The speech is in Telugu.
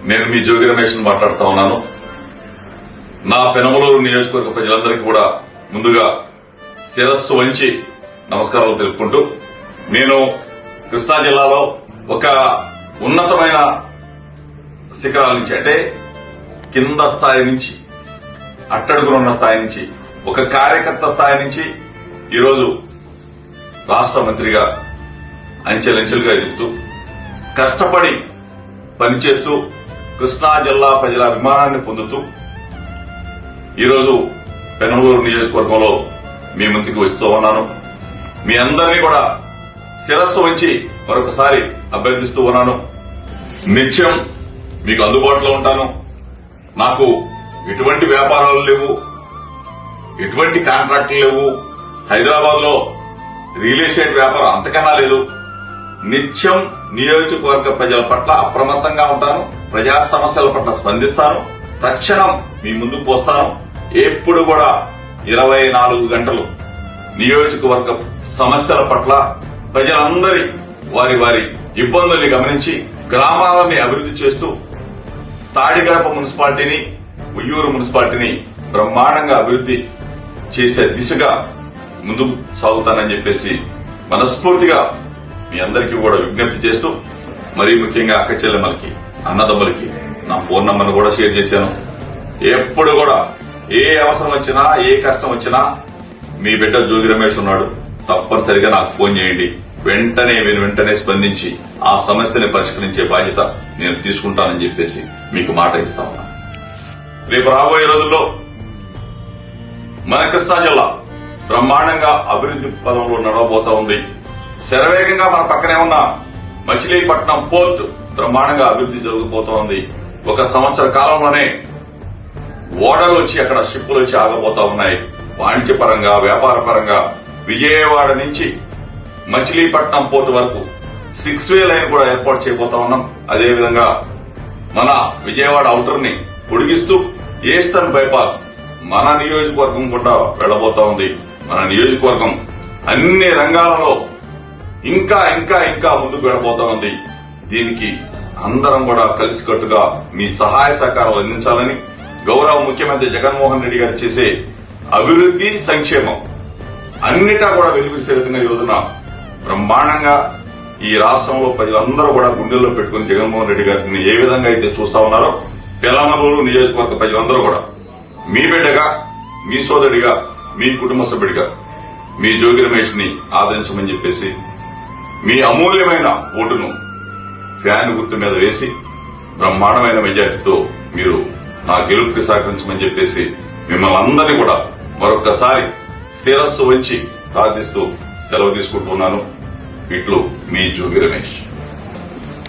నేను మీ జోగి రమేష్ మాట్లాడుతా ఉన్నాను. నా పెనమలూరు నియోజకవర్గ ప్రజలందరికీ కూడా ముందుగా శిరస్సు వంచి నమస్కారాలు తెలుపుకుంటూ, నేను కృష్ణా జిల్లాలో ఒక ఉన్నతమైన శిఖరాల నుంచి, అంటే కింద స్థాయి నుంచి, అట్టడుగునున్న స్థాయి నుంచి, ఒక కార్యకర్త స్థాయి నుంచి ఈరోజు రాష్ట్ర మంత్రిగా అంచెలంచెలుగా ఎదుగుతూ కష్టపడి పనిచేస్తూ కృష్ణా జిల్లా ప్రజల అభిమానాన్ని పొందుతూ ఈరోజు పెనమలూరు నియోజకవర్గంలో మీ ముందుకు వస్తూ ఉన్నాను. మీ అందరినీ కూడా శిరస్సు వంచి మరొకసారి అభ్యర్థిస్తూ ఉన్నాను. నిత్యం మీకు అందుబాటులో ఉంటాను. నాకు ఎటువంటి వ్యాపారాలు లేవు, ఎటువంటి కాంట్రాక్టులు లేవు. హైదరాబాద్ లో రియల్ ఎస్టేట్ వ్యాపారం అంతకన్నా లేదు. నిత్యం నియోజకవర్గ ప్రజల పట్ల అప్రమత్తంగా ఉంటాను. ప్రజా సమస్యల పట్ల స్పందిస్తాను. తక్షణం మీ ముందుకు పోస్తాను. ఎప్పుడు కూడా 24 గంటలు నియోజకవర్గ సమస్యల పట్ల ప్రజలందరి వారి వారి ఇబ్బందుల్ని గమనించి గ్రామాలని అభివృద్ధి చేస్తూ తాడిగడప మున్సిపాలిటీని, ఉయ్యూరు మున్సిపాలిటీని బ్రహ్మాండంగా అభివృద్ధి చేసే దిశగా ముందుకు సాగుతానని చెప్పేసి మనస్ఫూర్తిగా మీ అందరికీ కూడా విజ్ఞప్తి చేస్తూ, మరీ ముఖ్యంగా అక్క చెల్లెమ్మలకి, అన్నదమ్ములకి నా ఫోన్ నంబర్ కూడా షేర్ చేశాను. ఎప్పుడు కూడా ఏ అవసరం వచ్చినా, ఏ కష్టం వచ్చినా మీ బిడ్డ జోగి రమేష్ ఉన్నాడు, తప్పనిసరిగా నాకు ఫోన్ చేయండి. వెంటనే స్పందించి ఆ సమస్యని పరిష్కరించే బాధ్యత నేను తీసుకుంటానని చెప్పేసి మీకు మాట ఇస్తా ఉన్నా. రేపు రాబోయే రోజుల్లో మన కృష్ణా జిల్లా బ్రహ్మాండంగా అభివృద్ధి పదంలో నడవబోతా ఉంది. శరవేగంగా మన పక్కనే ఉన్న మచిలీపట్నం పోర్ట్ బ్రహ్మాండంగా అభివృద్ధి జరగబోతా ఉంది. 1 సంవత్సర కాలంలోనే ఓడలు వచ్చి అక్కడ షిప్పులు వచ్చి ఆగబోతా ఉన్నాయి. వాణిజ్య పరంగా, వ్యాపార పరంగా విజయవాడ నుంచి మచిలీపట్నం పోర్టు వరకు 6 వే లైన్ కూడా ఏర్పాటు చేయబోతా ఉన్నాం. అదేవిధంగా మన విజయవాడ ఔటర్ ని పొడిగిస్తూ ఈస్టర్న్ బైపాస్ మన నియోజకవర్గం కూడా వెళ్లబోతా ఉంది. మన నియోజకవర్గం అన్ని రంగాలలో ఇంకా ఇంకా ఇంకా ముందుకు వెళ్లబోతా ఉంది. దీనికి అందరం కూడా కలిసికట్టుగా మీ సహాయ సహకారాలు అందించాలని, గౌరవ ముఖ్యమంత్రి జగన్మోహన్ రెడ్డి గారు చేసే అభివృద్ధి, సంక్షేమం అన్నిటా కూడా వెలుగుసే విధంగా ఈ రోజున బ్రహ్మాండంగా ఈ రాష్ట్రంలో ప్రజలందరూ కూడా గుండెల్లో పెట్టుకుని జగన్మోహన్ రెడ్డి గారిని ఏ విధంగా అయితే చూస్తా ఉన్నారో, పెనమలూరు నియోజకవర్గ ప్రజలందరూ కూడా మీ బిడ్డగా, మీ సోదరుడిగా, మీ కుటుంబ సభ్యుడిగా మీ జోగి రమేష్ ని ఆదరించమని చెప్పేసి, మీ అమూల్యమైన ఓటును ఫ్యాన్ గుర్తు మీద వేసి బ్రహ్మాండమైన మెజార్టీతో మీరు నా గెలుపుకి సహకరించమని చెప్పేసి మిమ్మల్ని అందరినీ కూడా మరొకసారి శిరస్సు వంచి ప్రార్థిస్తూ సెలవు తీసుకుంటున్నాను. ఇట్లు మీ జోగి రమేష్.